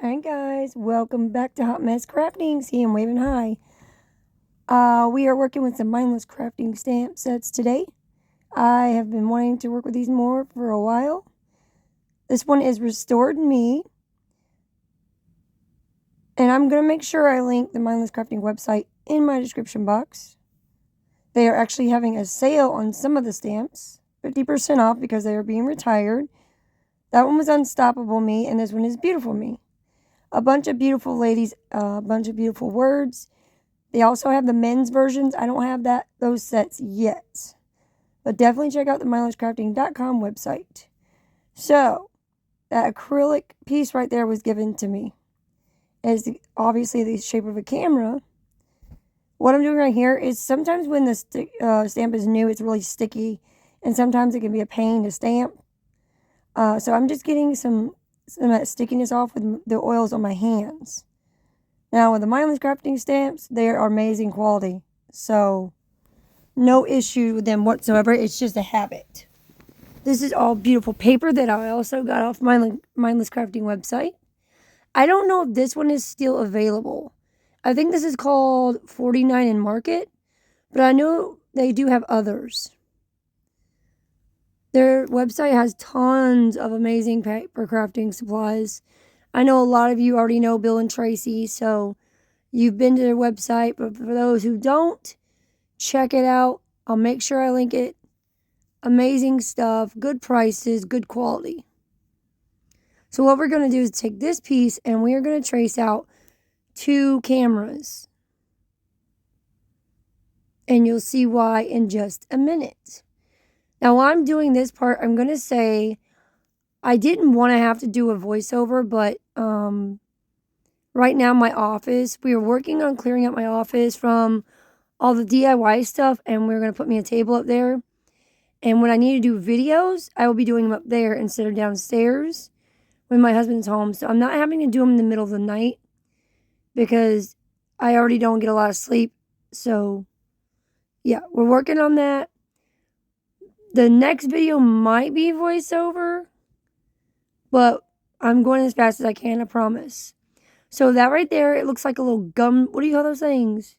Hi guys, welcome back to Hot Mess Crafting. See, I'm waving hi. We are working with some mindless crafting stamp sets today. I have been wanting to work with these more for a while. This one is Restored Me. And I'm going to make sure I link the Mindless Crafting website in my description box. They are actually having a sale on some of the stamps. 50% off because they are being retired. That one was Unstoppable Me, and this one is Beautiful Me. A bunch of beautiful ladies, a bunch of beautiful words. They also have the men's versions. I don't have those sets yet. But definitely check out the mindlesscrafting.com website. So, that acrylic piece right there was given to me. It's obviously the shape of a camera. What I'm doing right here is sometimes when the stamp is new, it's really sticky. And sometimes it can be a pain to stamp. So I'm just getting some of that stickiness off with the oils on my hands. Now, with the Mindless Crafting stamps, they are amazing quality. So, no issue with them whatsoever. It's just a habit. This is all beautiful paper that I also got off my Mindless Crafting website. I don't know if this one is still available. I think this is called 49 in Market, but I know they do have others. Their website has tons of amazing paper crafting supplies. I know a lot of you already know Bill and Tracy, so you've been to their website, but for those who don't, check it out. I'll make sure I link it. Amazing stuff, good prices, good quality. So what we're going to do is take this piece and we are going to trace out 2 cameras. And you'll see why in just a minute. Now while I'm doing this part, I'm going to say I didn't want to have to do a voiceover, but right now my office, we are working on clearing up my office from all the DIY stuff, and we're going to put me a table up there. And when I need to do videos, I will be doing them up there instead of downstairs when my husband's home. So I'm not having to do them in the middle of the night because I already don't get a lot of sleep. So yeah, we're working on that. The next video might be voiceover, but I'm going as fast as I can, I promise. So that right there, it looks like a little gum. What do you call those things?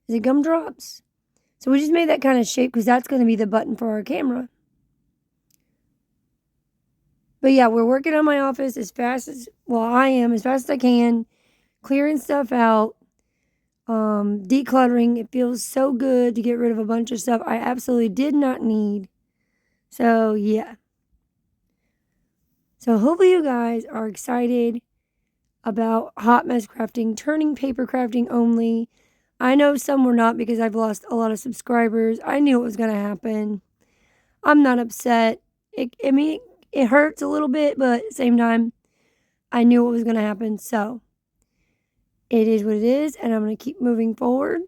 Is it gumdrops? So we just made that kind of shape because that's going to be the button for our camera. But yeah, we're working on my office as fast as I can, clearing stuff out, decluttering. It feels so good to get rid of a bunch of stuff I absolutely did not need. So yeah. So hopefully you guys are excited about Hot Mess Crafting turning paper crafting only. I know some were not because I've lost a lot of subscribers. I knew it was going to happen. I'm not upset. It hurts a little bit, but at the same time, I knew what was going to happen. So, it is what it is, and I'm going to keep moving forward.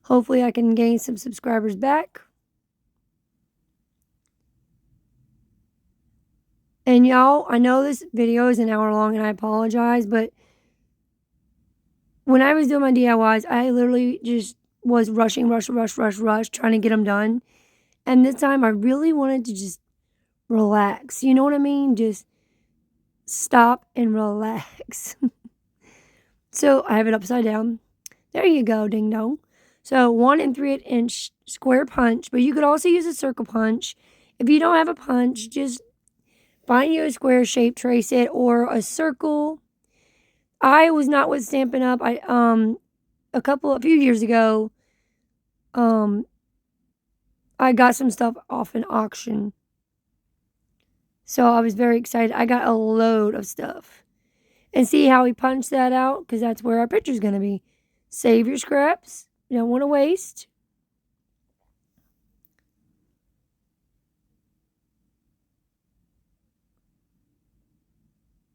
Hopefully, I can gain some subscribers back. And y'all, I know this video is an hour long, and I apologize, but when I was doing my DIYs, I literally just was rush, trying to get them done. And this time, I really wanted to just relax. You know what I mean? Just stop and relax. So I have it upside down. There you go, ding dong. So 1 3/8 square punch, but you could also use a circle punch. If you don't have a punch, just find you a square shape, trace it, or a circle. I was not with Stampin' Up. A few years ago, I got some stuff off an auction. So I was very excited. I got a load of stuff. And see how we punch that out? Because that's where our picture's going to be. Save your scraps. You don't want to waste.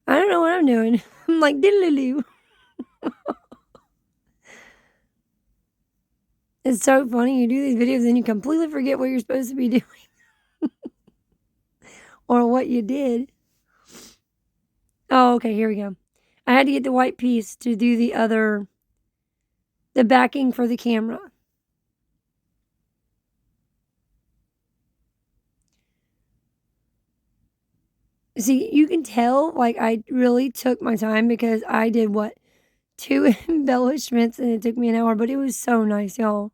I don't know what I'm doing. I'm like, diddly-doo. It's so funny. You do these videos and you completely forget what you're supposed to be doing. Or what you did. Oh, okay, here we go. I had to get the white piece to do the backing for the camera. See, you can tell, like, I really took my time because I did, what, 2 embellishments and it took me an hour, but it was so nice, y'all.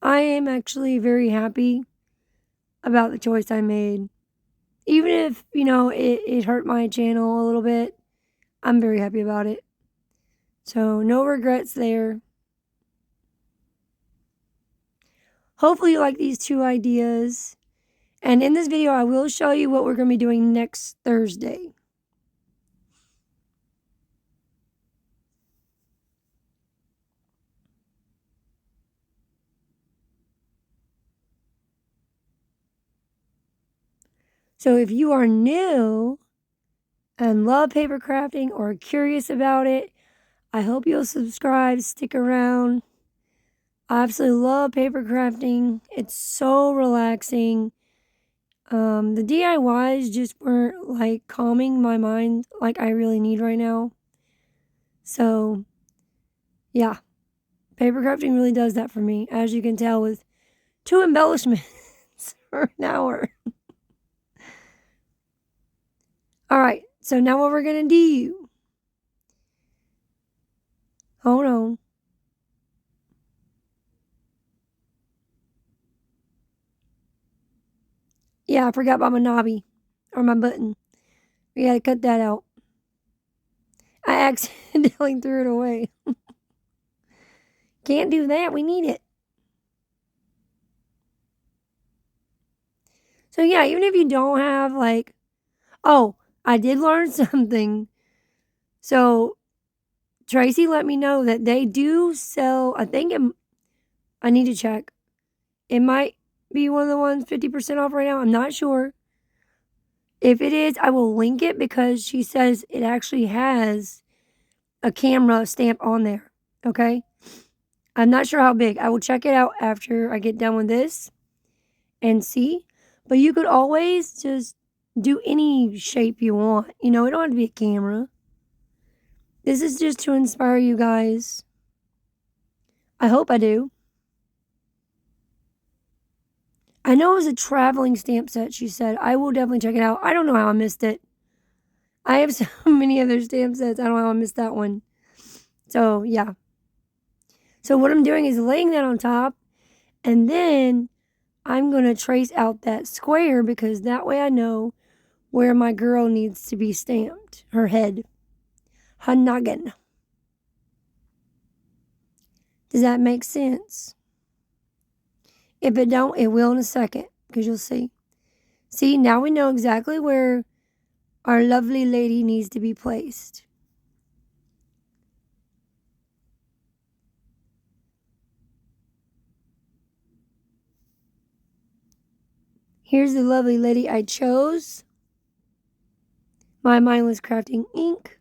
I am actually very happy about the choice I made. Even if, it hurt my channel a little bit, I'm very happy about it. So, no regrets there. Hopefully you like these 2 ideas. And in this video, I will show you what we're going to be doing next Thursday. So if you are new and love paper crafting or curious about it, I hope you'll subscribe, stick around. I absolutely love paper crafting. It's so relaxing. The DIYs just weren't like calming my mind like I really need right now. So yeah, paper crafting really does that for me, as you can tell with 2 embellishments for an hour. All right, so now what we're gonna do, hold on. Yeah, I forgot about my knobby or my button. We gotta cut that out. I accidentally threw it away. Can't do that, we need it. So yeah, even if you don't have like, oh, I did learn something. So Tracy let me know that they do sell, I need to check. It might be one of the ones 50% off right now. I'm not sure. If it is, I will link it because she says it actually has a camera stamp on there. Okay? I'm not sure how big. I will check it out after I get done with this and see. But you could always just do any shape you want. It don't have to be a camera. This is just to inspire you guys. I hope I do. I know it was a traveling stamp set, she said. I will definitely check it out. I don't know how I missed it. I have so many other stamp sets. I don't know how I missed that one. So, yeah. So, what I'm doing is laying that on top. And then I'm going to trace out that square because that way I know where my girl needs to be stamped. Her head. Her noggin. Does that make sense? If it don't, it will in a second because you'll see. See, now we know exactly where our lovely lady needs to be placed. Here's the lovely lady I chose. My Mindless Crafting ink.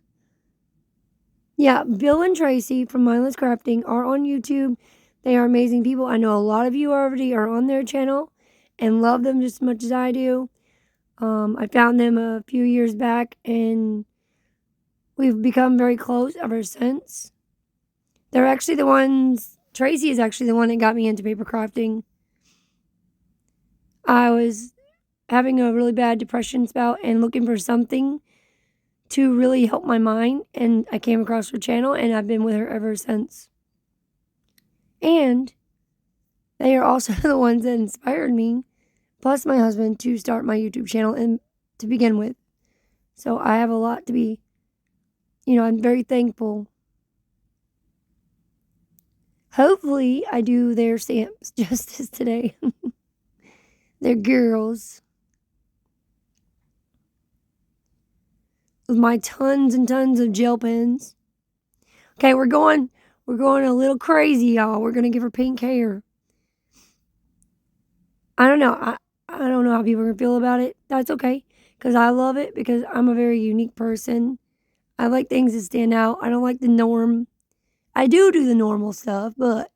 Yeah, Bill and Tracy from Mindless Crafting are on YouTube. They are amazing people. I know a lot of you already are on their channel and love them just as much as I do. I found them a few years back and we've become very close ever since. They're actually the ones, Tracy is actually the one that got me into paper crafting. I was having a really bad depression spout and looking for something to really help my mind, and I came across her channel and I've been with her ever since. And they are also the ones that inspired me, plus my husband, to start my YouTube channel and to begin with. So I have a lot to be, I'm very thankful. Hopefully I do their stamps just as today. They're girls. With my tons and tons of gel pens. Okay, we're going a little crazy, y'all. We're going to give her pink hair. I don't know. I don't know how people are going to feel about it. That's okay. Because I love it because I'm a very unique person. I like things that stand out. I don't like the norm. I do the normal stuff, but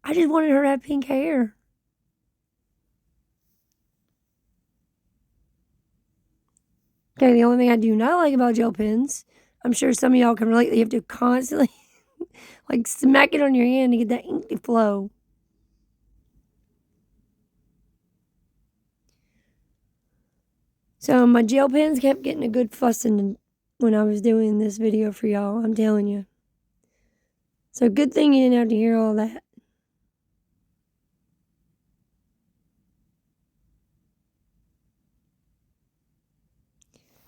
I just wanted her to have pink hair. Okay, the only thing I do not like about gel pens, I'm sure some of y'all can relate, that you have to constantly like smack it on your hand to get that ink to flow. So my gel pens kept getting a good fussing when I was doing this video for y'all, I'm telling you. So good thing you didn't have to hear all that.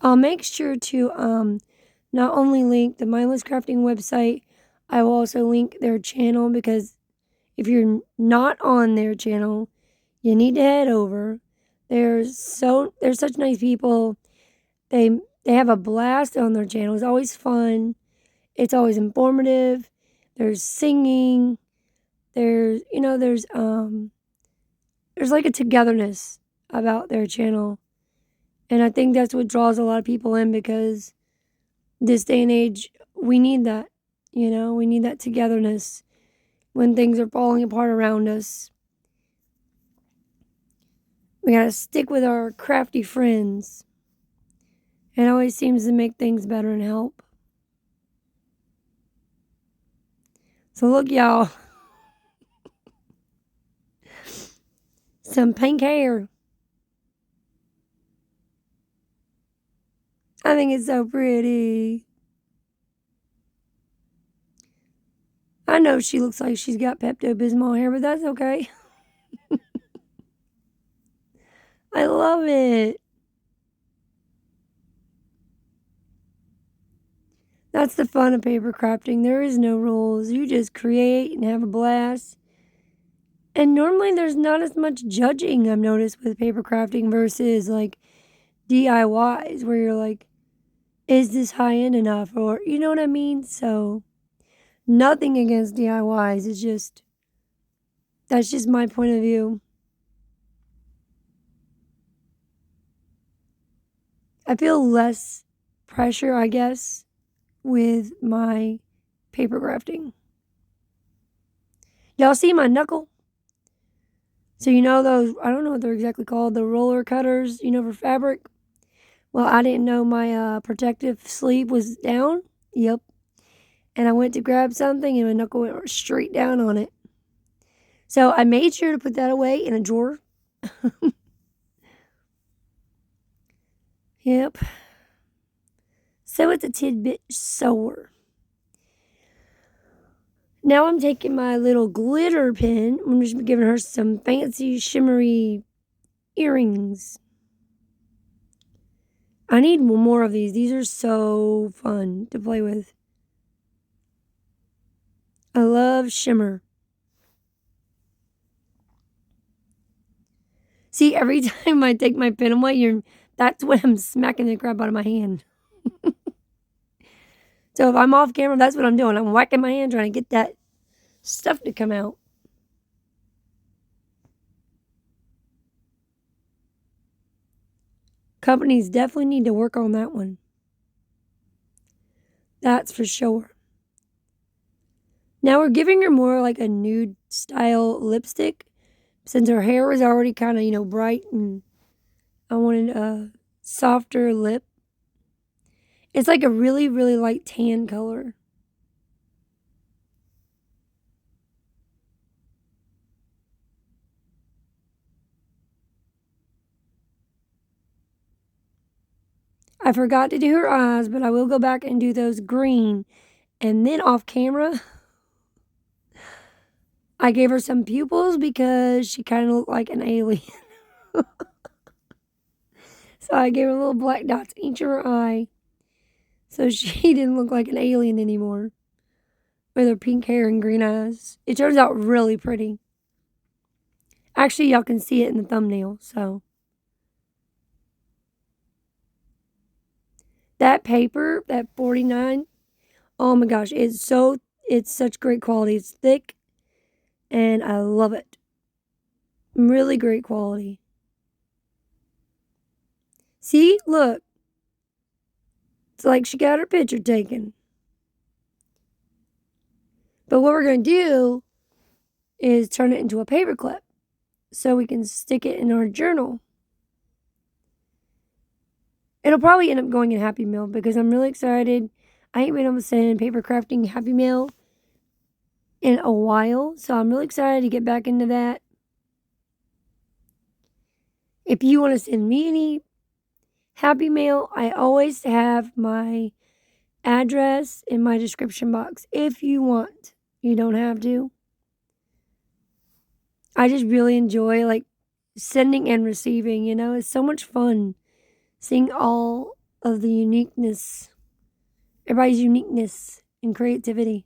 I'll make sure to not only link the Mindless Crafting website, I will also link their channel, because if you're not on their channel, you need to head over. They're such nice people. They have a blast on their channel. It's always fun. It's always informative. There's singing. There's like a togetherness about their channel. And I think that's what draws a lot of people in, because this day and age, we need that. We need that togetherness when things are falling apart around us. We gotta stick with our crafty friends. It always seems to make things better and help. So look, y'all. Some pink hair. I think it's so pretty. I know she looks like she's got Pepto-Bismol hair, but that's okay. I love it. That's the fun of paper crafting. There is no rules. You just create and have a blast. And normally there's not as much judging, I've noticed, with paper crafting versus like DIYs, where you're like, is this high end enough? Or, you know what I mean? So, nothing against DIYs. That's just my point of view. I feel less pressure, I guess, with my paper crafting. Y'all see my knuckle? So those, I don't know what they're exactly called, the roller cutters, for fabric? Well, I didn't know my protective sleeve was down. Yep. And I went to grab something and my knuckle went straight down on it. So I made sure to put that away in a drawer. Yep. So it's a tidbit sore. Now I'm taking my little glitter pen. I'm just giving her some fancy shimmery earrings. I need more of these. These are so fun to play with. I love shimmer. See, every time I take my pen away, that's when I'm smacking the crap out of my hand. So if I'm off camera, that's what I'm doing. I'm whacking my hand trying to get that stuff to come out. Companies definitely need to work on that one. That's for sure. Now we're giving her more like a nude style lipstick, since her hair was already kind of, bright, and I wanted a softer lip. It's like a really, really light tan color. I forgot to do her eyes, but I will go back and do those green. And then off camera, I gave her some pupils because she kind of looked like an alien. So I gave her little black dots each of her eye, so she didn't look like an alien anymore with her pink hair and green eyes. It turns out really pretty. Actually, y'all can see it in the thumbnail, so. That paper, that 49, oh my gosh, it's such great quality. It's thick, and I love it. Really great quality. See, look. It's like she got her picture taken. But what we're going to do is turn it into a paperclip so we can stick it in our journal. It'll probably end up going in Happy Mail because I'm really excited. I ain't been able to send paper crafting Happy Mail in a while, so I'm really excited to get back into that. If you want to send me any Happy Mail, I always have my address in my description box if you want. You don't have to. I just really enjoy like sending and receiving, you know, it's so much fun seeing all of the uniqueness, everybody's uniqueness and creativity.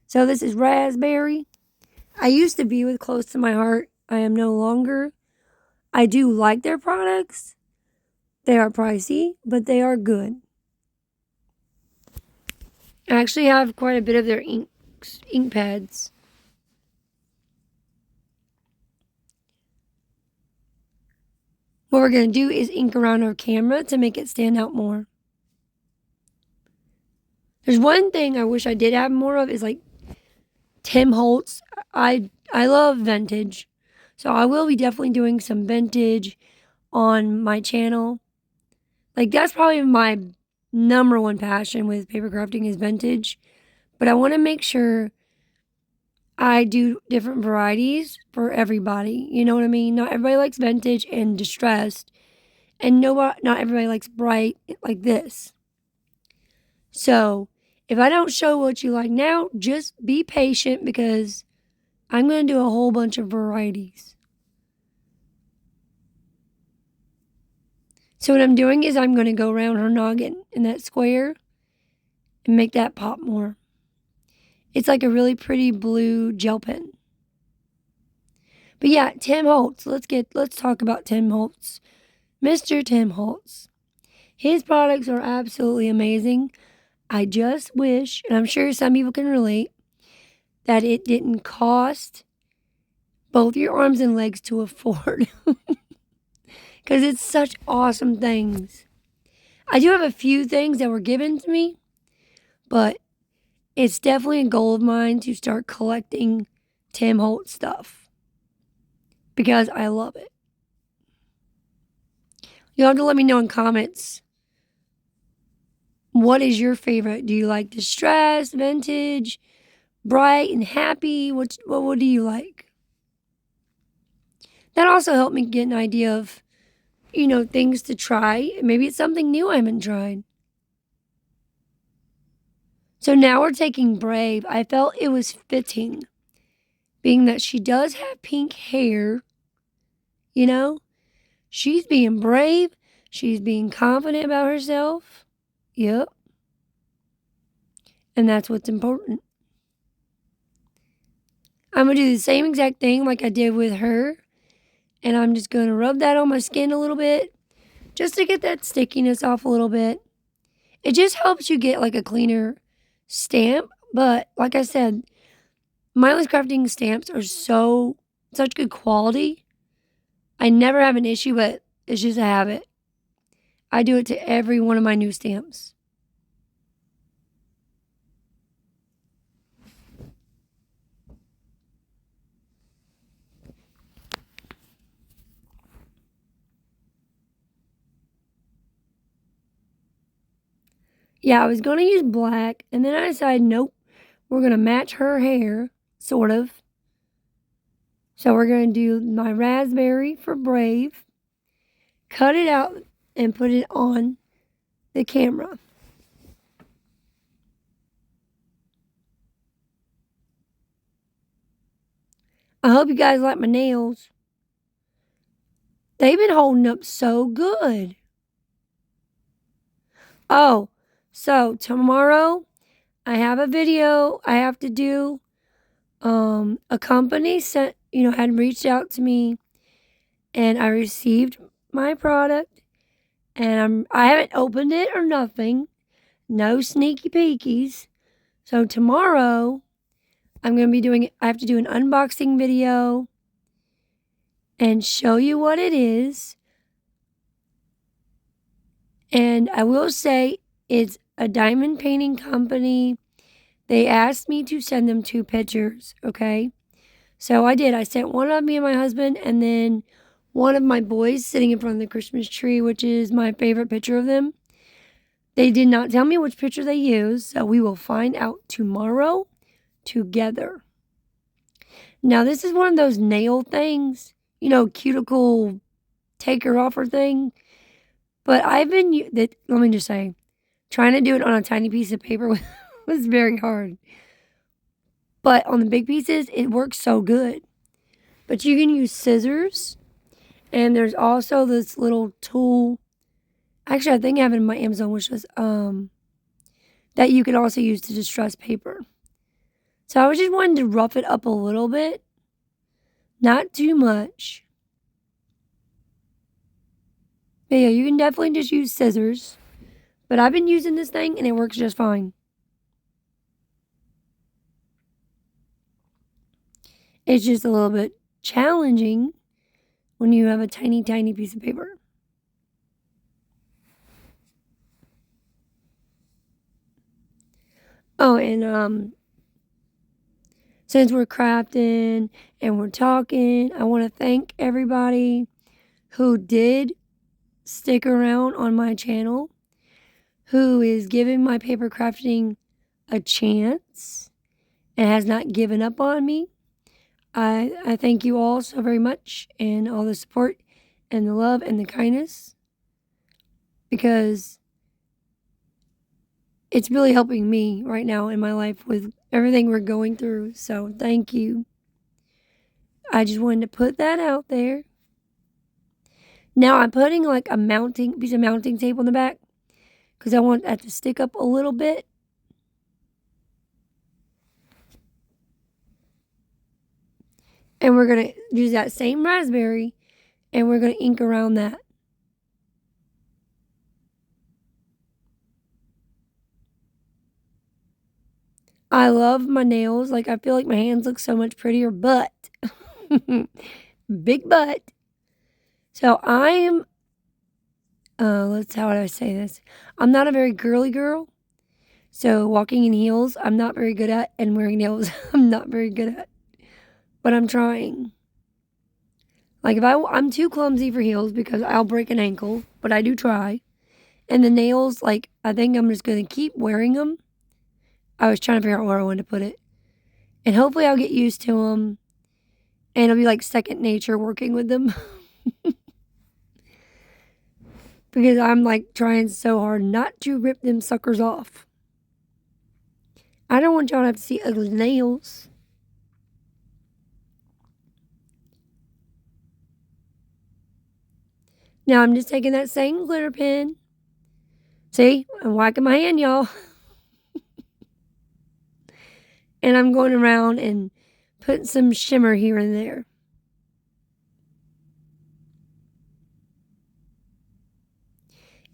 So this is raspberry. I used to be with Close to My Heart. I am no longer. I do like their products. They are pricey, but they are good. I actually have quite a bit of their ink pads. What we're going to do is ink around our camera to make it stand out more. There's one thing I wish I did have more of is like Tim Holtz. I love vintage. So I will be definitely doing some vintage on my channel. Like that's probably my number one passion with paper crafting is vintage. But I want to make sure I do different varieties for everybody. You know what I mean? Not everybody likes vintage and distressed. And not everybody likes bright like this. So if I don't show what you like now, just be patient because I'm going to do a whole bunch of varieties. So what I'm doing is I'm going to go around her noggin in that square and make that pop more. It's like a really pretty blue gel pen. But yeah, Tim Holtz. Let's talk about Tim Holtz. Mr. Tim Holtz. His products are absolutely amazing. I just wish, and I'm sure some people can relate, that it didn't cost both your arms and legs to afford. Because it's such awesome things. I do have a few things that were given to me, but it's definitely a goal of mine to start collecting Tim Holtz stuff. Because I love it. You'll have to let me know in comments. What is your favorite? Do you like distressed, vintage, bright and happy? What do you like? That also helped me get an idea of, things to try. Maybe it's something new I haven't tried. So now we're taking Brave. I felt it was fitting, being that she does have pink hair, She's being brave. She's being confident about herself. Yep. And that's what's important. I'm going to do the same exact thing like I did with her. And I'm just going to rub that on my skin a little bit just to get that stickiness off a little bit. It just helps you get like a cleaner stamp. But like I said, Mindless Crafting stamps are such good quality. I never have an issue, but it's just a habit. I do it to every one of my new stamps. Yeah, I was going to use black, and then I decided, nope, we're going to match her hair, sort of. So we're going to do my raspberry for Brave, cut it out, and put it on the camera. I hope you guys like my nails. They've been holding up so good. Oh, so tomorrow I have a video I have to do. A company had reached out to me, and I received my product, and I haven't opened it or nothing. No sneaky peekies. So tomorrow I'm going to be I have to do an unboxing video and show you what it is. And I will say it's a diamond painting company. They asked me to send them 2 pictures, okay? So I did. I sent one of me and my husband, and then one of my boys sitting in front of the Christmas tree, which is my favorite picture of them. They did not tell me which picture they used, so we will find out tomorrow together. Now, this is one of those nail things, cuticle taker-offer thing. But I've been, let me just say, trying to do it on a tiny piece of paper was very hard. But on the big pieces, it works so good. But you can use scissors. And there's also this little tool. Actually, I think I have it in my Amazon wish list. That you can also use to distress paper. So I was just wanting to rough it up a little bit. Not too much. But yeah, you can definitely just use scissors. But I've been using this thing and it works just fine. It's just a little bit challenging when you have a tiny, tiny piece of paper. Oh, and since we're crafting and we're talking, I want to thank everybody who did stick around on my channel, who is giving my paper crafting a chance and has not given up on me. I thank you all so very much, and all the support and the love and the kindness, because it's really helping me right now in my life with everything we're going through. So thank you. I just wanted to put that out there. Now I'm putting like a piece of mounting tape on the back because I want that to stick up a little bit. And we're going to use that same raspberry and we're going to ink around that. I love my nails. Like, I feel like my hands look so much prettier, but big but. So I am, how would I say this? I'm not a very girly girl. So walking in heels, I'm not very good at, and wearing nails, I'm not very good at. But I'm trying. Like, I'm too clumsy for heels because I'll break an ankle, but I do try. And the nails, like, I think I'm just going to keep wearing them. I was trying to figure out where I wanted to put it. And hopefully I'll get used to them. And it'll be like second nature working with them. Because I'm like trying so hard not to rip them suckers off. I don't want y'all to have to see ugly nails. Now I'm just taking that same glitter pen. See, I'm whacking my hand, y'all. And I'm going around and putting some shimmer here and there.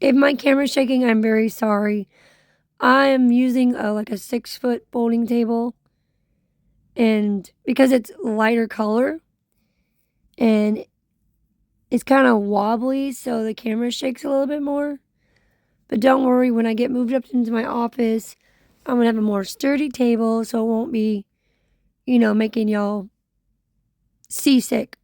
If my camera's shaking, I'm very sorry. I am using like a 6-foot folding table. And because it's lighter color and it's kind of wobbly, so the camera shakes a little bit more. But don't worry, when I get moved up into my office, I'm going to have a more sturdy table so it won't be, making y'all seasick.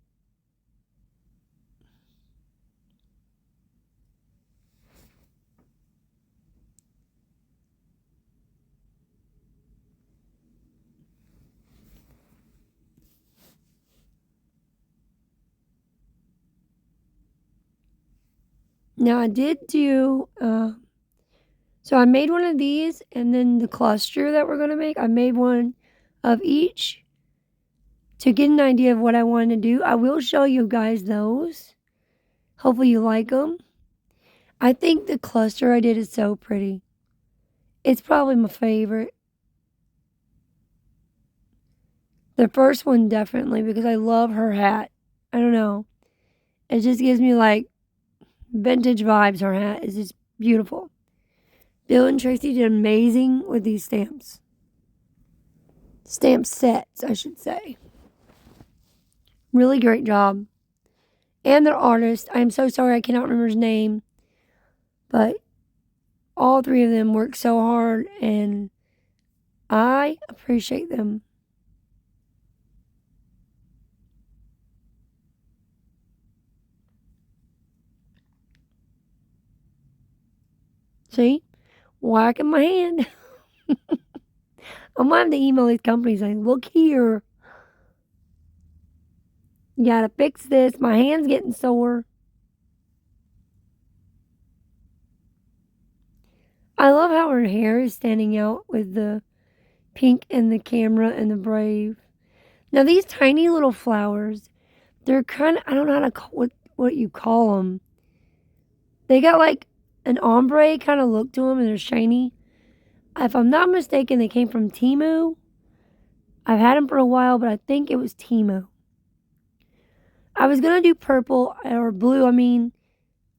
Now I did do, so I made one of these, and then the cluster that we're going to make, I made one of each to get an idea of what I wanted to do. I will show you guys those. Hopefully you like them. I think the cluster I did is so pretty. It's probably my favorite. The first one definitely, because I love her hat. I don't know. It just gives me like vintage vibes. Her hat is just beautiful. Bill and Tracy did amazing with these stamps. Stamp sets, I should say. Really great job. And their artist, I'm so sorry I cannot remember his name. But all three of them worked so hard and I appreciate them. See? Whacking my hand. I'm gonna have to email these companies saying, look here. You gotta fix this. My hand's getting sore. I love how her hair is standing out with the pink and the camera and the brave. Now these tiny little flowers, they're kind of, I don't know how to call what you call them. They got like an ombre kind of look to them and they're shiny. If I'm not mistaken, they came from Temu. I've had them for a while, but I think it was Temu. I was going to do purple or blue,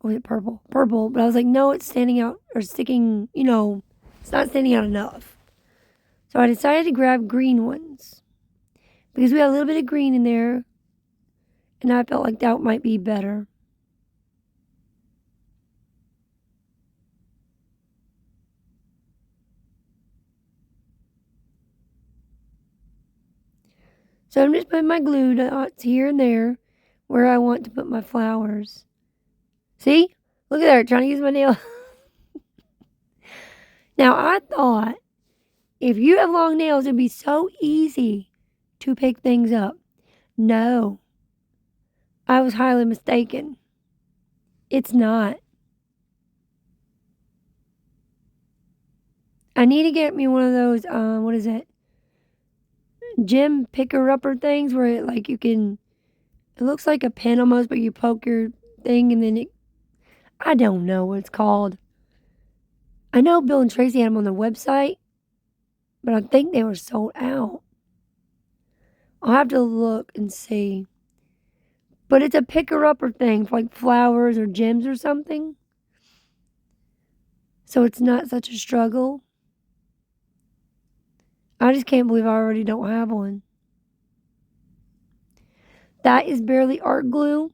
was it purple? Purple, but I was like, no, it's standing out or sticking, it's not standing out enough. So I decided to grab green ones because we had a little bit of green in there and I felt like that might be better. So I'm just putting my glue dots here and there where I want to put my flowers. See? Look at there, trying to use my nail. Now, I thought if you have long nails, it'd be so easy to pick things up. No, I was highly mistaken. It's not. I need to get me one of those, what is it? Gem picker-upper things where it looks like a pen almost, but you poke your thing and then I don't know what it's called. I know Bill and Tracy had them on their website, but I think they were sold out. I'll have to look and see. But it's a picker-upper thing for like flowers or gems or something. So it's not such a struggle. I just can't believe I already don't have one. That is barely art glue.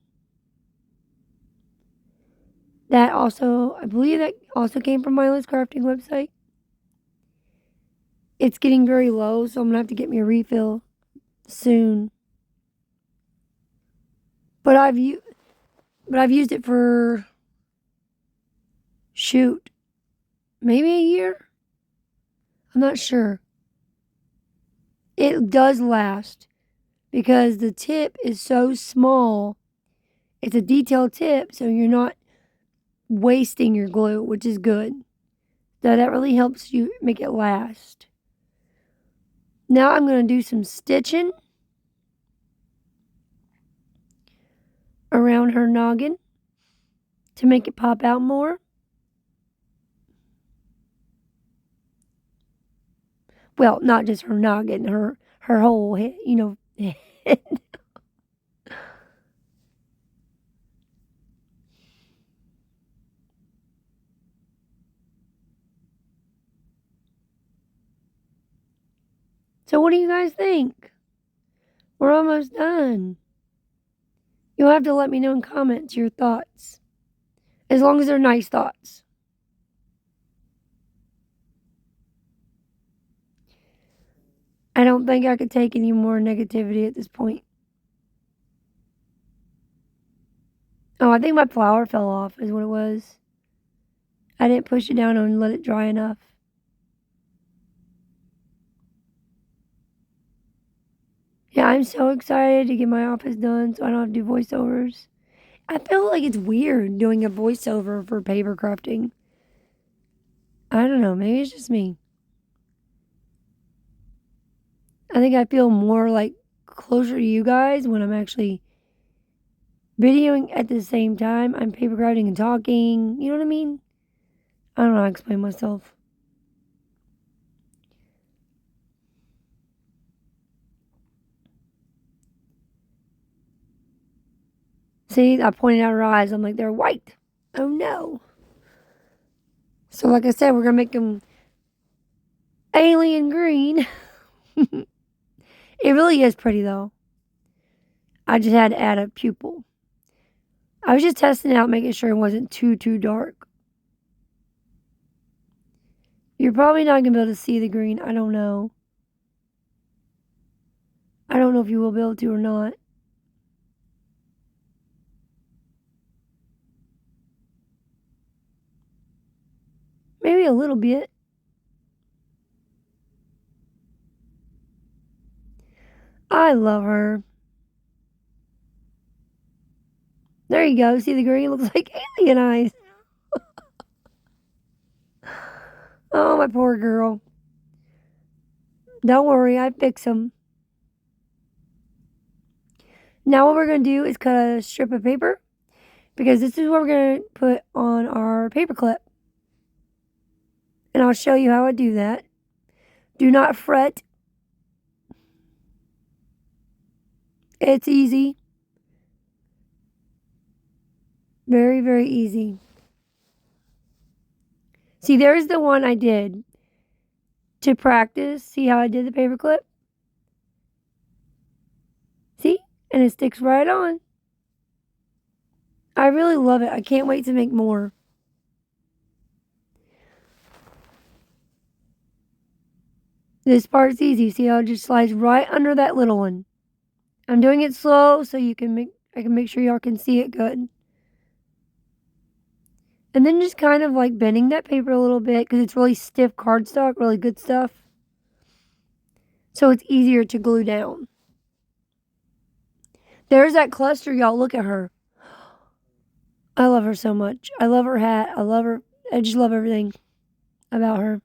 I believe that also came from my Mindless Crafting website. It's getting very low, so I'm going to have to get me a refill soon. But I've used it for, maybe a year? I'm not sure. It does last because the tip is so small. It's a detailed tip, so you're not wasting your glue, which is good. So that really helps you make it last. Now I'm going to do some stitching around her noggin to make it pop out more. Well, not just her noggin, her whole head, head. So what do you guys think? We're almost done. You'll have to let me know in comments your thoughts. As long as they're nice thoughts. I don't think I could take any more negativity at this point. Oh, I think my flower fell off is what it was. I didn't push it down and let it dry enough. Yeah, I'm so excited to get my office done so I don't have to do voiceovers. I feel like it's weird doing a voiceover for paper crafting. I don't know, maybe it's just me. I think I feel more like closer to you guys when I'm actually videoing at the same time. I'm paper crafting and talking. You know what I mean? I don't know how to explain myself. See, I pointed out her eyes. I'm like, they're white. Oh no. So like I said, we're going to make them alien green. It really is pretty though. I just had to add a pupil. I was just testing it out, making sure it wasn't too dark. You're probably not going to be able to see the green. I don't know. I don't know if you will be able to or not. Maybe a little bit. I love her. There you go. See the green? It looks like alien eyes. my poor girl. Don't worry, I fix them. Now what we're going to do is cut a strip of paper, because this is what we're going to put on our paper clip. And I'll show you how I do that. Do not fret. It's easy. Very, very easy. See, there's the one I did to practice. See how I did the paper clip? See? And it sticks right on. I really love it. I can't wait to make more. This part's easy. See how it just slides right under that little one. I'm doing it slow so I can make sure y'all can see it good. And then just kind of like bending that paper a little bit, because it's really stiff cardstock, really good stuff. So it's easier to glue down. There's that cluster, y'all. Look at her. I love her so much. I love her hat. I love her. I just love everything about her.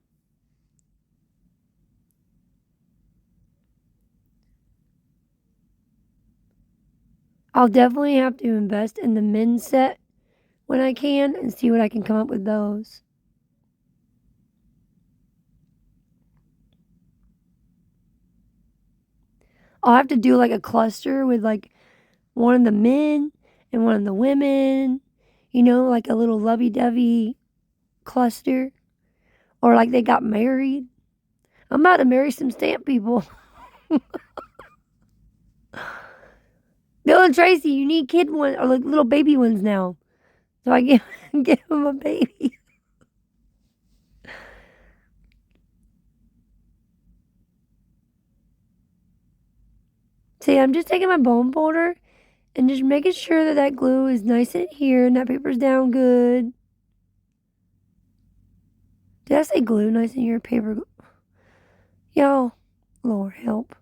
I'll definitely have to invest in the men's set when I can and see what I can come up with those. I'll have to do like a cluster with like one of the men and one of the women, you know, like a little lovey-dovey cluster. Or like they got married. I'm about to marry some stamp people. Bill and Tracy, you need kid ones or like little baby ones now. So I give them a baby. See, I'm just taking my bone folder and just making sure that that glue is nice in here and that paper's down good. Did I say glue nice in here? Paper. Y'all, Lord help.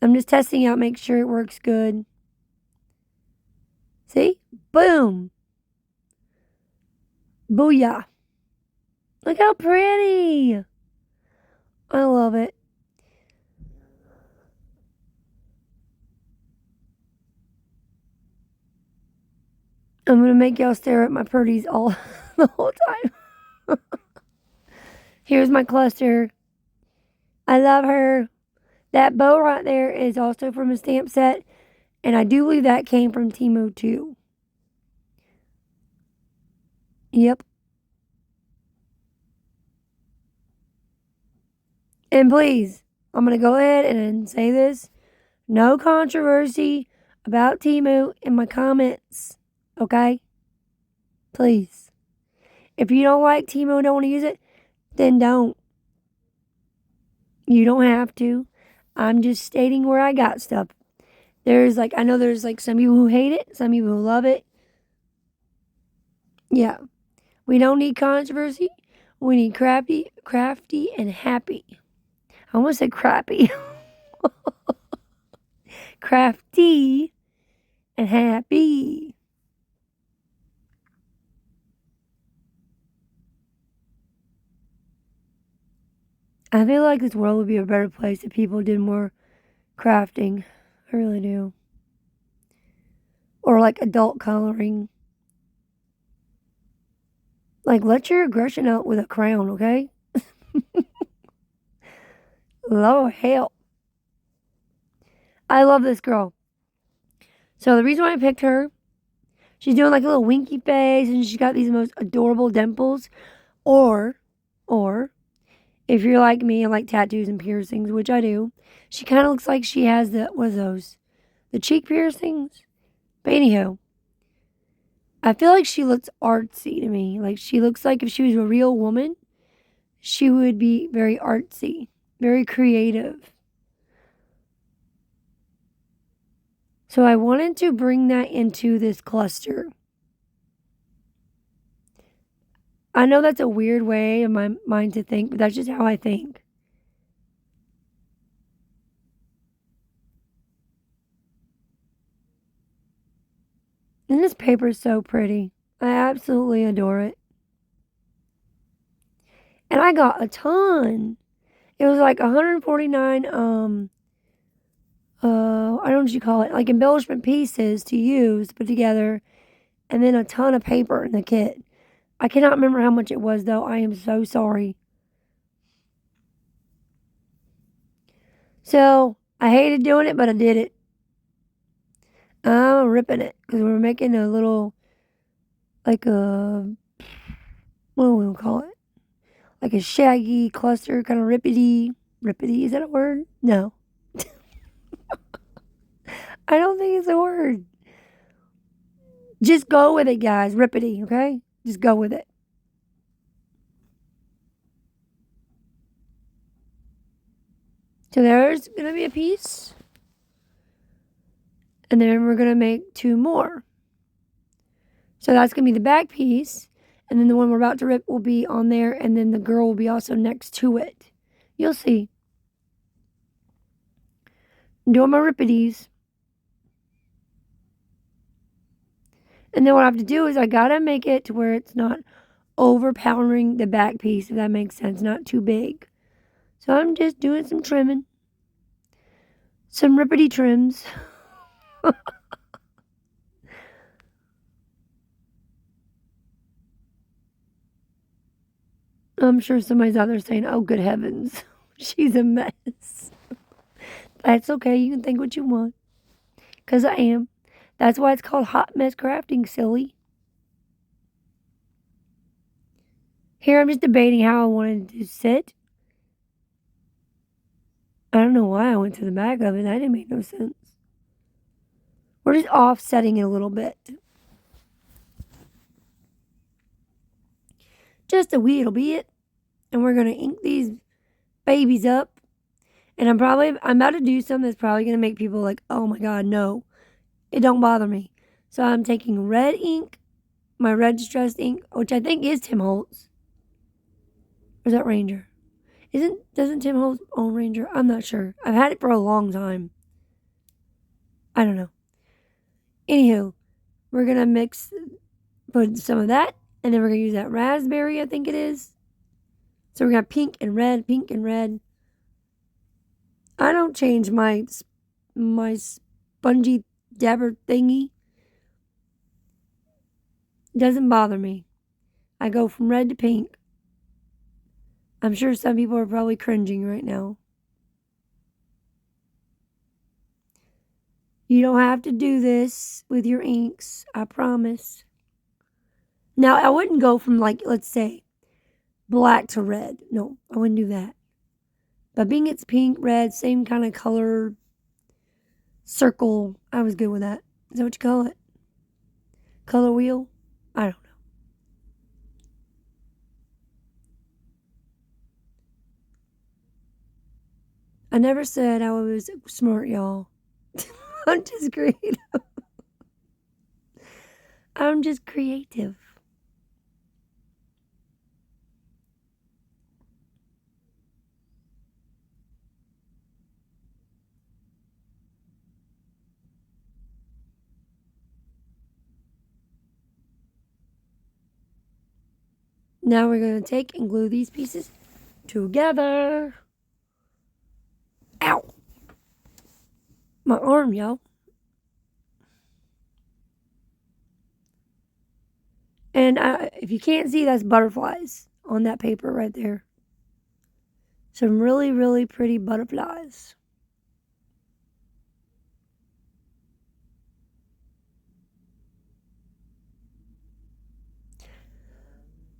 I'm just testing out, make sure it works good. See? Boom. Booyah. Look how pretty. I love it. I'm going to make y'all stare at my pretties all the whole time. Here's my cluster. I love her. That bow right there is also from a stamp set. And I do believe that came from Temu too. Yep. And please, I'm going to go ahead and say this. No controversy about Temu in my comments. Okay? Please. If you don't like Temu and don't want to use it, then don't. You don't have to. I'm just stating where I got stuff. I know there's like some people who hate it, some people who love it. Yeah. We don't need controversy. We need crafty, and happy. I almost said crappy. Crafty and happy. I feel like this world would be a better place if people did more crafting. I really do. Or like adult coloring. Like, let your aggression out with a crayon, okay? Lord help. I love this girl. So the reason why I picked her, she's doing like a little winky face and she's got these most adorable dimples. Or, if you're like me and like tattoos and piercings, which I do, she kind of looks like she has what are those? The cheek piercings? But anyhow, I feel like she looks artsy to me. Like she looks like if she was a real woman, she would be very artsy, very creative. So I wanted to bring that into this cluster. I know that's a weird way in my mind to think, but that's just how I think. And this paper is so pretty. I absolutely adore it. And I got a ton. It was like 149, I don't know what you call it, like embellishment pieces to use to put together, and then a ton of paper in the kit. I cannot remember how much it was, though. I am so sorry. So, I hated doing it, but I did it. I'm ripping it because we're making a little, like a, what do we call it? Like a shaggy cluster, kind of rippity. Rippity, is that a word? No. I don't think it's a word. Just go with it, guys. Rippity, okay? Just go with it. So there's going to be a piece. And then we're going to make 2 more. So that's going to be the back piece. And then the one we're about to rip will be on there. And then the girl will be also next to it. You'll see. I'm doing my rippities. And then what I have to do is I got to make it to where it's not overpowering the back piece, if that makes sense. Not too big. So I'm just doing some trimming. Some rippity trims. I'm sure somebody's out there saying, oh, good heavens, she's a mess. That's okay. You can think what you want. Because I am. That's why it's called hot mess crafting, silly. Here I'm just debating how I wanted to sit. I don't know why I went to the back of it. That didn't make no sense. We're just offsetting it a little bit. Just a wee little bit. And we're going to ink these babies up. And I'm about to do something that's probably going to make people like, oh my God, no. It don't bother me. So I'm taking red ink, my red distressed ink, which I think is Tim Holtz. Or is that Ranger? Doesn't Tim Holtz own Ranger? I'm not sure. I've had it for a long time. I don't know. Anywho, we're going to put some of that, and then we're going to use that raspberry, I think it is. So we're going to have pink and red, pink and red. I don't change my spongy dabber thingy. It doesn't bother me. I go from red to pink. I'm sure some people are probably cringing right now. You don't have to do this with your inks, I promise. Now, I wouldn't go from, like, let's say, black to red. No, I wouldn't do that. But being it's pink, red, same kind of color circle, I was good with that. Is that what you call it? Color wheel? I don't know. I never said I was smart, y'all. I'm just creative. I'm just creative. Now we're going to take and glue these pieces together. Ow! My arm, y'all. And if you can't see, that's butterflies on that paper right there. Some really, really pretty butterflies.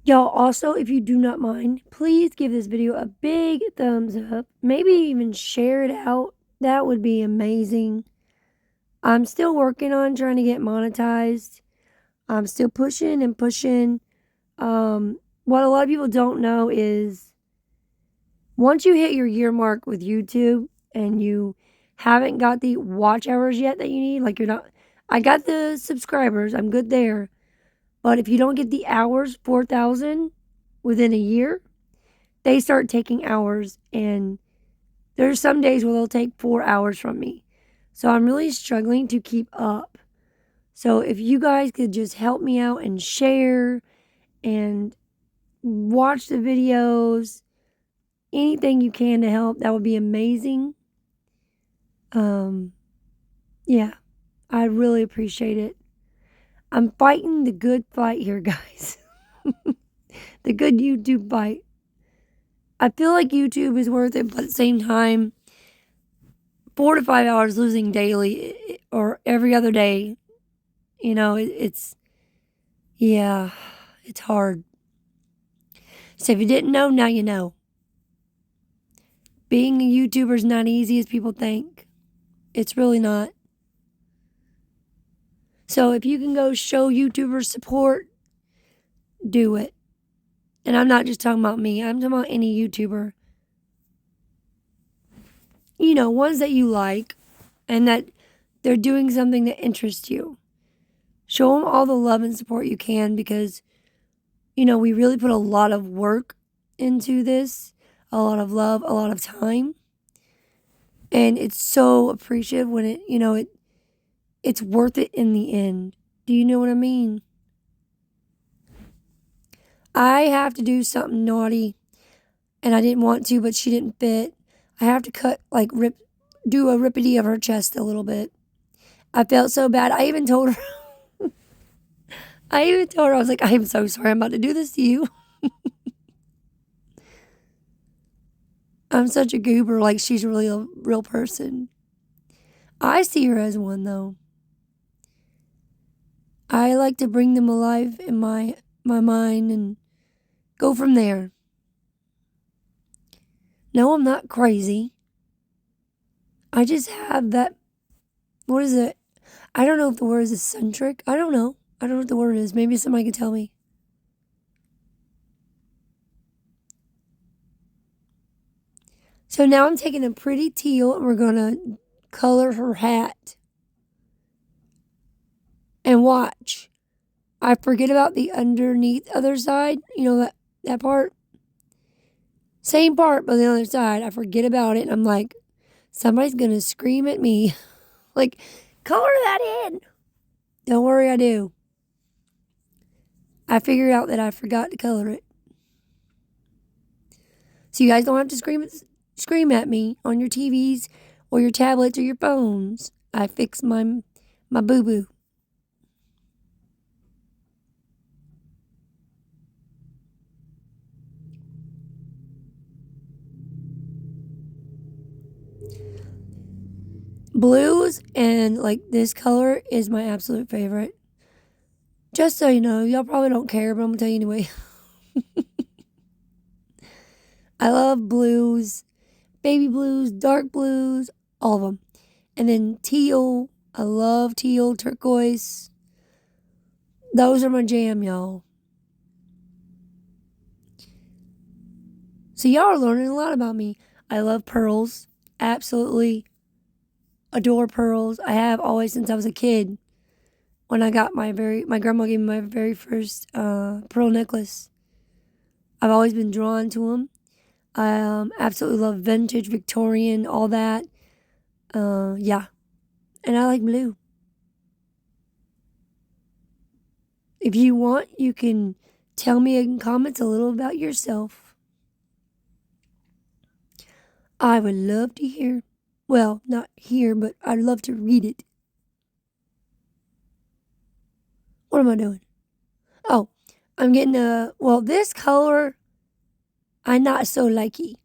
Y'all, also, if you do not mind, please give this video a big thumbs up. Maybe even share it out. That would be amazing. I'm still working on trying to get monetized. I'm still pushing and pushing. What a lot of people don't know is once you hit your year mark with YouTube and you haven't got the watch hours yet that you need, like you're not, I got the subscribers, I'm good there. But if you don't get the hours, 4,000 within a year, they start taking hours. And there's some days where they'll take 4 hours from me. So I'm really struggling to keep up. So if you guys could just help me out and share and watch the videos. Anything you can to help, that would be amazing. Yeah, I really appreciate it. I'm fighting the good fight here, guys. The good YouTube fight. I feel like YouTube is worth it, but at the same time, 4 to 5 hours losing daily or every other day, it's hard. So if you didn't know, now you know. Being a YouTuber is not easy as people think. It's really not. So if you can go show YouTubers support, do it. And I'm not just talking about me. I'm talking about any YouTuber. Ones that you like and that they're doing something that interests you. Show them all the love and support you can because, we really put a lot of work into this, a lot of love, a lot of time. And it's so appreciative when it's worth it in the end. Do you know what I mean? I have to do something naughty and I didn't want to, but she didn't fit. I have to do a rippity of her chest a little bit. I felt so bad. I even told her, I was like, I am so sorry I'm about to do this to you. I'm such a goober, like she's really a real person. I see her as one, though. I like to bring them alive in my mind and go from there. No, I'm not crazy. I just have that, what is it? I don't know if the word is eccentric. I don't know. I don't know what the word is. Maybe somebody can tell me. So now I'm taking a pretty teal and we're going to color her hat. And watch. I forget about the underneath other side. That part. Same part, but the other side. I forget about it. And I'm like, somebody's going to scream at me. Like, color that in. Don't worry, I do. I figured out that I forgot to color it. So you guys don't have to scream at me on your TVs or your tablets or your phones. I fixed my boo-boo. Blues and like this color is my absolute favorite. Just so you know, y'all probably don't care, but I'm gonna tell you anyway. I love blues, baby blues, dark blues, all of them. And then teal, I love teal, turquoise. Those are my jam, y'all. So y'all are learning a lot about me. I love pearls, absolutely adore pearls. I have always since I was a kid. When I got my grandma gave me my very first pearl necklace. I've always been drawn to them. I absolutely love vintage, Victorian, all that. Yeah. And I like blue. If you want, you can tell me in comments a little about yourself. I would love to hear. Well, not hear, but I'd love to read it. What am I doing? Oh, I'm getting this color, I'm not so likey.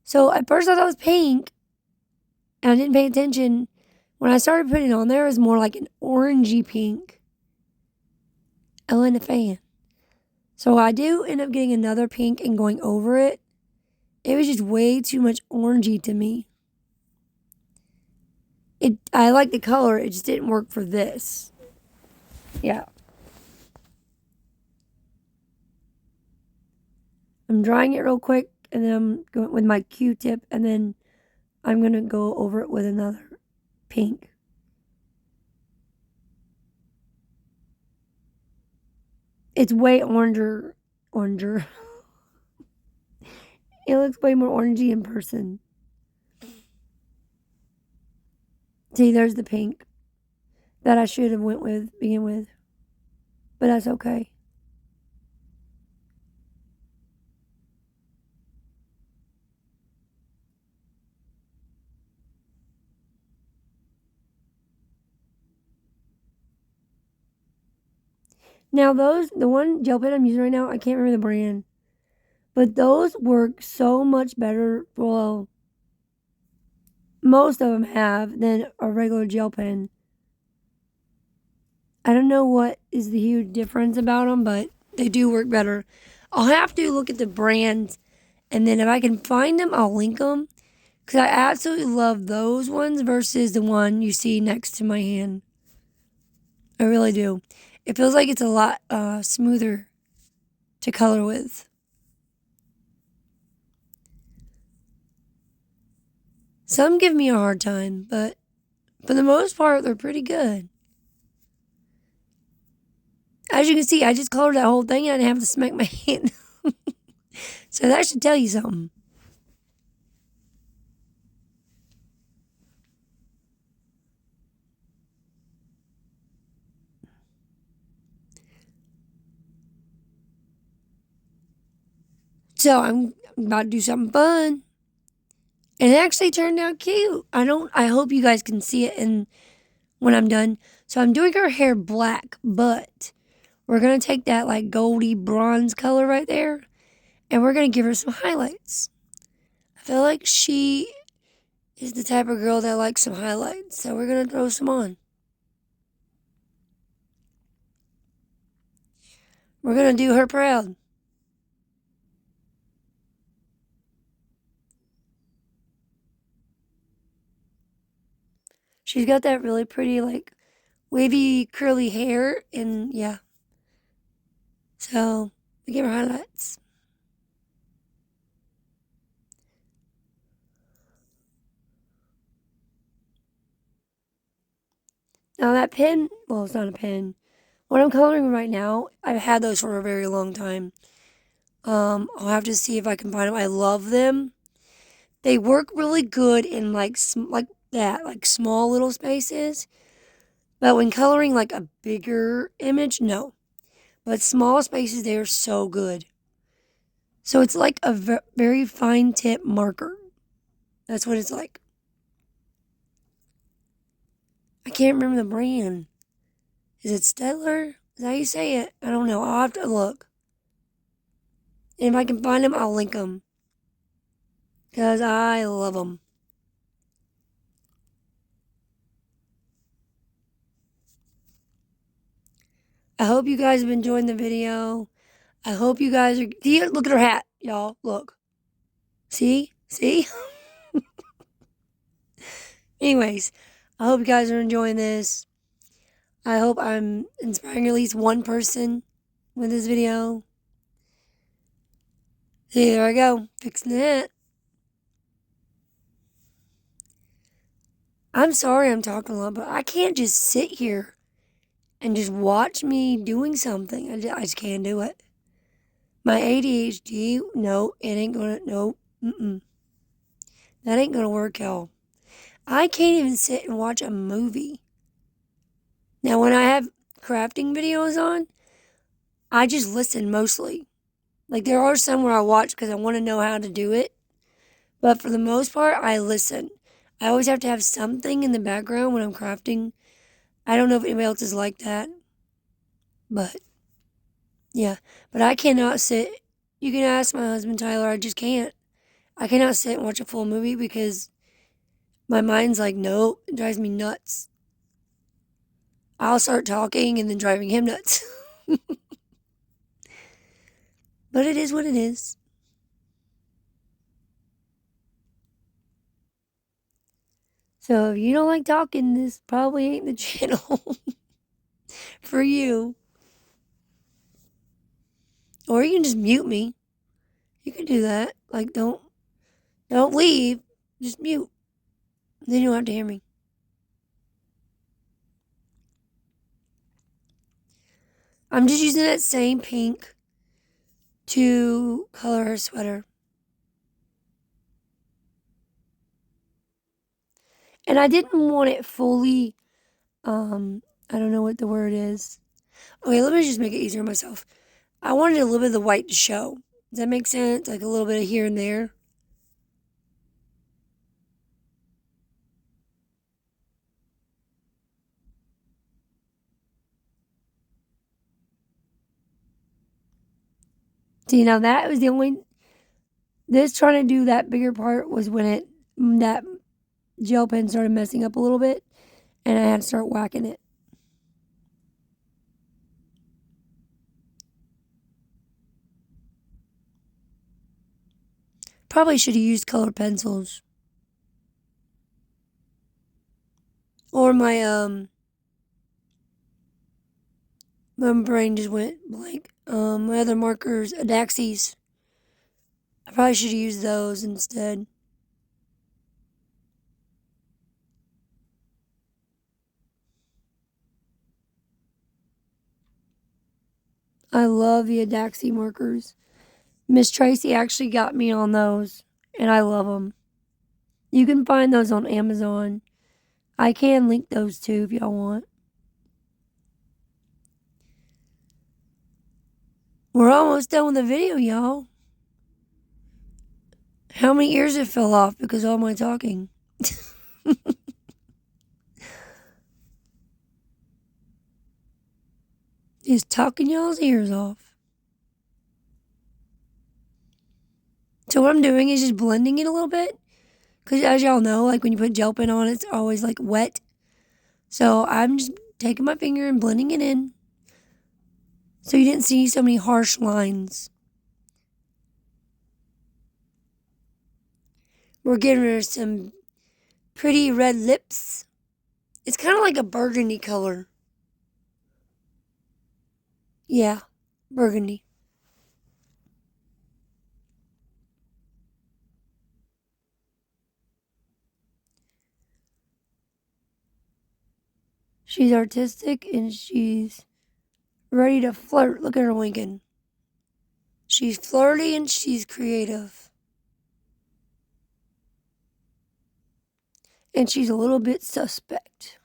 So at first I thought it was pink, and I didn't pay attention. When I started putting it on there, it was more like an orangey pink. I wasn't a fan. So I do end up getting another pink and going over it. It was just way too much orangey to me. I like the color, it just didn't work for this. Yeah. I'm drying it real quick, and then I'm going with my Q-tip, and then I'm going to go over it with another pink. It's way oranger. It looks way more orangey in person. See, there's the pink that I should have begin with. But that's okay. Now the one gel pen I'm using right now, I can't remember the brand. But those work so much better, well, most of them have, than a regular gel pen. I don't know what is the huge difference about them, but they do work better. I'll have to look at the brands, and then if I can find them, I'll link them. Because I absolutely love those ones versus the one you see next to my hand. I really do. It feels like it's a lot smoother to color with. Some give me a hard time, but for the most part, they're pretty good. As you can see, I just colored that whole thing and I didn't have to smack my hand. So that should tell you something. So I'm about to do something fun. And it actually turned out cute. I hope you guys can see it when I'm done. So I'm doing her hair black, but we're going to take that like goldy bronze color right there and we're going to give her some highlights. I feel like she is the type of girl that likes some highlights. So we're going to throw some on. We're going to do her proud. She's got that really pretty, like, wavy, curly hair, and yeah. So, we give her highlights. Now, that pen, well, it's not a pen. What I'm coloring right now, I've had those for a very long time. I'll have to see if I can find them. I love them. They work really good in, like that, like small little spaces. But when coloring, like, a bigger image, no. But small spaces, they're so good. So it's like a very fine tip marker. That's what it's like. I can't remember the brand. Is it Stettler? Is that how you say it? I don't know. I'll have to look. And if I can find them, I'll link them. Because I love them. I hope you guys have enjoyed the video. I hope you guys are... Look at her hat, y'all. Look. See? See? Anyways, I hope you guys are enjoying this. I hope I'm inspiring at least one person with this video. See, there I go. Fixing the hat. I'm sorry I'm talking a lot, but I can't just sit here and just watch me doing something. I just can't do it. My ADHD, no, it ain't gonna, no, that ain't gonna work, y'all. I can't even sit and watch a movie. Now, when I have crafting videos on, I just listen mostly. Like, there are some where I watch because I want to know how to do it. But for the most part, I listen. I always have to have something in the background when I'm crafting. I don't know if anybody else is like that. But, yeah. But I cannot sit. You can ask my husband, Tyler. I just can't. I cannot sit and watch a full movie because my mind's like, nope, it drives me nuts. I'll start talking and then driving him nuts. But it is what it is. So if you don't like talking, this probably ain't the channel for you. Or you can just mute me. You can do that. Like, don't leave. Just mute. Then you don't have to hear me. I'm just using that same pink to color her sweater. And I didn't want it fully, I don't know what the word is. Okay, let me just make it easier on myself. I wanted a little bit of the white to show. Does that make sense? Like a little bit of here and there. See, now that was the only, this trying to do that bigger part was when that gel pen started messing up a little bit, and I had to start whacking it. Probably should have used colored pencils. Or my brain just went blank. My other markers, Adaxes. I probably should have used those instead. I love the Adaxi markers. Miss Tracy actually got me on those, and I love them. You can find those on Amazon. I can link those too if y'all want. We're almost done with the video, y'all. How many ears it fell off because of all my talking? Just talking y'all's ears off. So what I'm doing is just blending it a little bit. Because as y'all know, like when you put gel pen on, it's always like wet. So I'm just taking my finger and blending it in. So you didn't see so many harsh lines. We're giving her some pretty red lips. It's kind of like a burgundy color. Yeah, burgundy. She's artistic and she's ready to flirt. Look at her winking. She's flirty and she's creative. And she's a little bit suspect.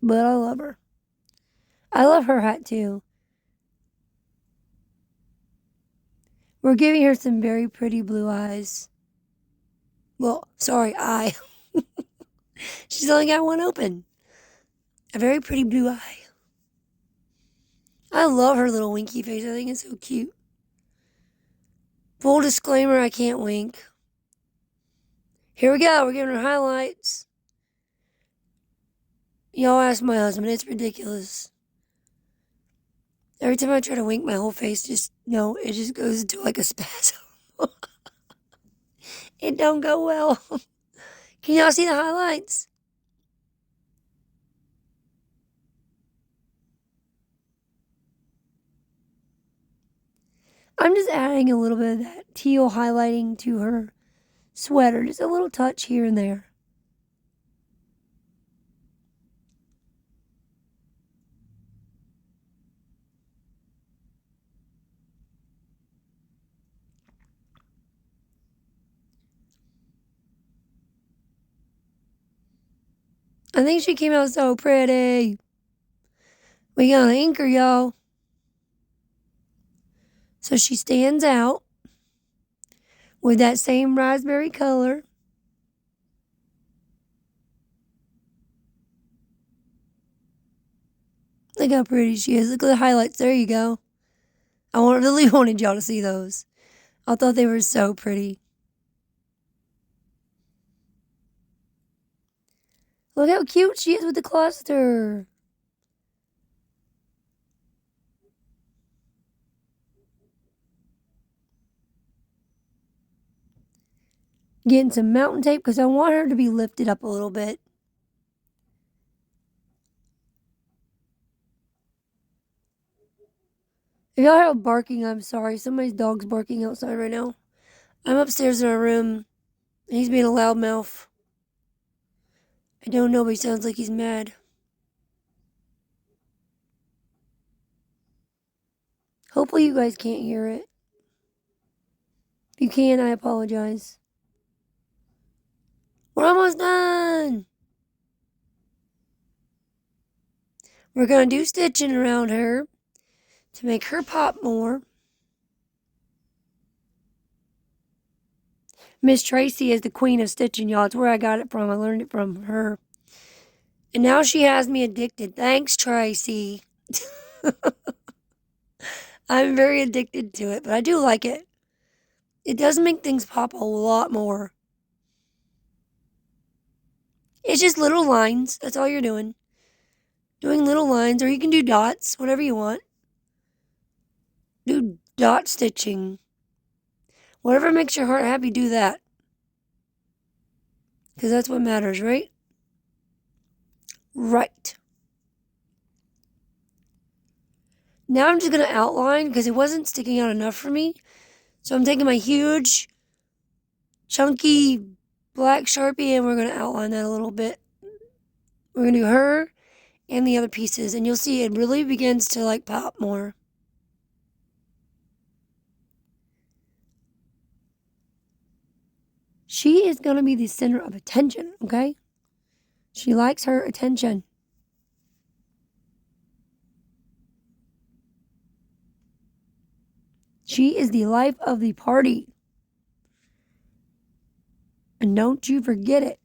But I love her. I love her hat too. We're giving her some very pretty blue eyes. Well, sorry, eye. She's only got one open. A very pretty blue eye. I love her little winky face. I think it's so cute. Full disclaimer, I can't wink. Here we go. We're giving her highlights. Y'all ask my husband. It's ridiculous. Every time I try to wink, my whole face it just goes into like a spasm. It don't go well. Can y'all see the highlights? I'm just adding a little bit of that teal highlighting to her sweater. Just a little touch here and there. I think she came out so pretty. We got an ink her, y'all. So she stands out with that same raspberry color. Look how pretty she is. Look at the highlights. There you go. Really wanted y'all to see those. I thought they were so pretty. Look how cute she is with the cluster. Getting some mountain tape because I want her to be lifted up a little bit. If y'all hear barking, I'm sorry. Somebody's dog's barking outside right now. I'm upstairs in our room, and he's being a loudmouth. I don't know, but he sounds like he's mad. Hopefully you guys can't hear it. If you can, I apologize. We're almost done. We're going to do stitching around her to make her pop more. Miss Tracy is the queen of stitching, y'all. It's where I got it from. I learned it from her. And now she has me addicted. Thanks, Tracy. I'm very addicted to it, but I do like it. It does make things pop a lot more. It's just little lines. That's all you're doing. Doing little lines, or you can do dots, whatever you want. Do dot stitching. Whatever makes your heart happy, do that. Because that's what matters, right? Right. Now I'm just going to outline because it wasn't sticking out enough for me. So I'm taking my huge, chunky black Sharpie and we're going to outline that a little bit. We're going to do her and the other pieces. And you'll see it really begins to like pop more. She is going to be the center of attention, okay? She likes her attention. She is the life of the party. And don't you forget it.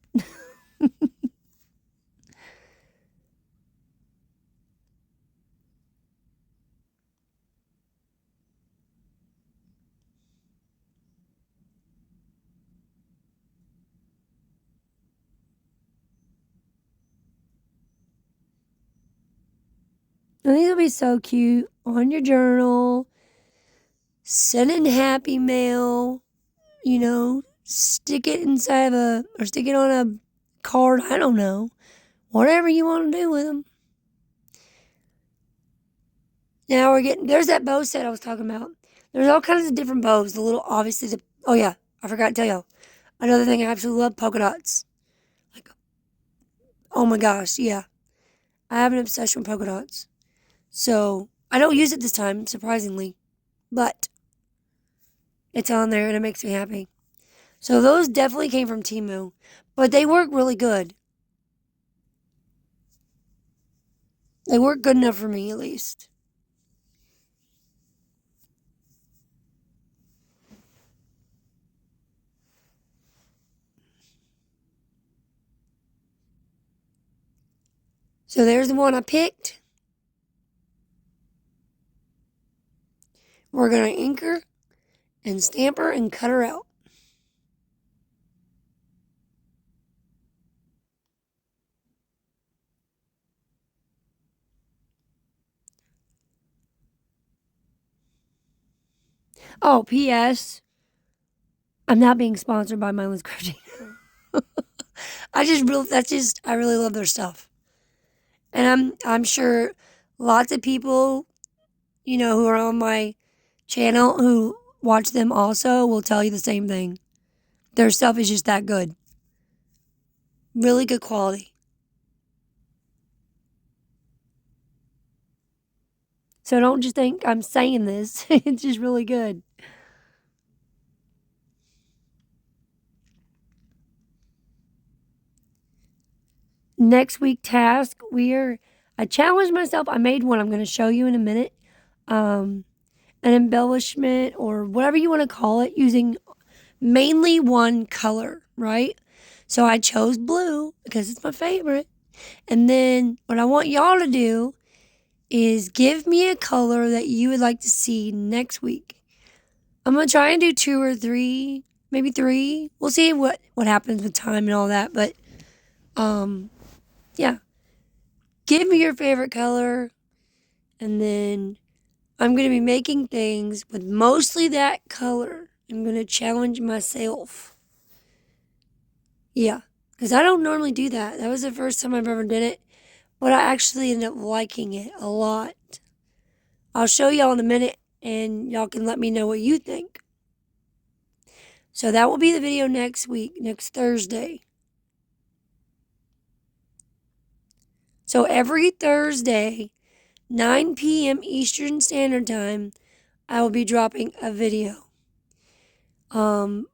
And these will be so cute on your journal. Send in happy mail. You know, stick it inside of or stick it on a card. I don't know. Whatever you want to do with them. Now we're getting, there's that bow set I was talking about. There's all kinds of different bows. The little, obviously, oh yeah, I forgot to tell y'all. Another thing I absolutely love, polka dots. Like, oh my gosh, yeah. I have an obsession with polka dots. So, I don't use it this time, surprisingly. But, it's on there and it makes me happy. So, those definitely came from Temu. But they work really good. They work good enough for me, at least. So, there's the one I picked. We're going to ink her and stamp her and cut her out. Oh, P.S. I'm not being sponsored by Mindless Crafting. I really love their stuff. And I'm sure lots of people, you know, who are on my channel who watch them also will tell you the same thing. Their stuff is just that good. Really good quality. So don't just think I'm saying this. It's just really good. Next week task, I challenged myself. I made one I'm going to show you in a minute. An embellishment or whatever you want to call it using mainly one color, right? So I chose blue because it's my favorite. And then what I want y'all to do is give me a color that you would like to see next week. I'm going to try and do 2 or 3, maybe 3. We'll see what happens with time and all that. But, yeah. Give me your favorite color. And then I'm going to be making things with mostly that color. I'm going to challenge myself. Yeah. Because I don't normally do that. That was the first time I've ever done it. But I actually ended up liking it a lot. I'll show y'all in a minute. And y'all can let me know what you think. So that will be the video next week, next Thursday. So every Thursday, 9 p.m. Eastern Standard Time, I will be dropping a video. I'm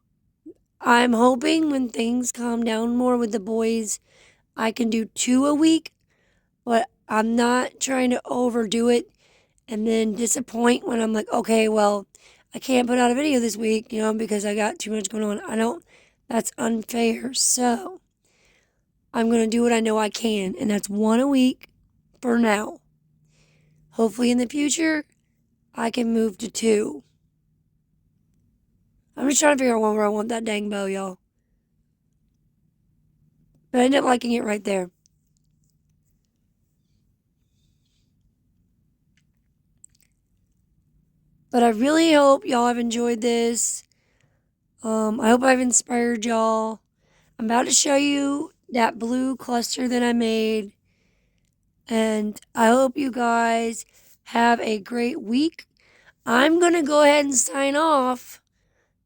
hoping when things calm down more with the boys, I can do 2 a week, but I'm not trying to overdo it and then disappoint when I'm like, okay, well, I can't put out a video this week, you know, because I got too much going on. That's unfair. So I'm going to do what I know I can, and that's 1 a week for now. Hopefully in the future, I can move to 2. I'm just trying to figure out where I want that dang bow, y'all. But I ended up liking it right there. But I really hope y'all have enjoyed this. I hope I've inspired y'all. I'm about to show you that blue cluster that I made. And I hope you guys have a great week. I'm going to go ahead and sign off.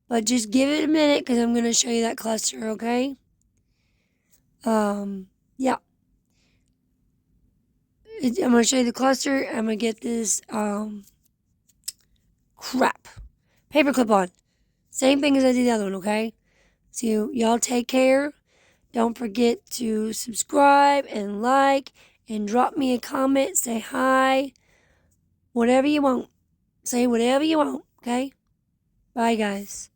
But just give it a minute because I'm going to show you that cluster, okay? Yeah. I'm going to show you the cluster. I'm going to get this, crap. Paperclip on. Same thing as I did the other one, okay? So y'all take care. Don't forget to subscribe and like and drop me a comment. Say hi. Whatever you want. Say whatever you want, okay? Bye, guys.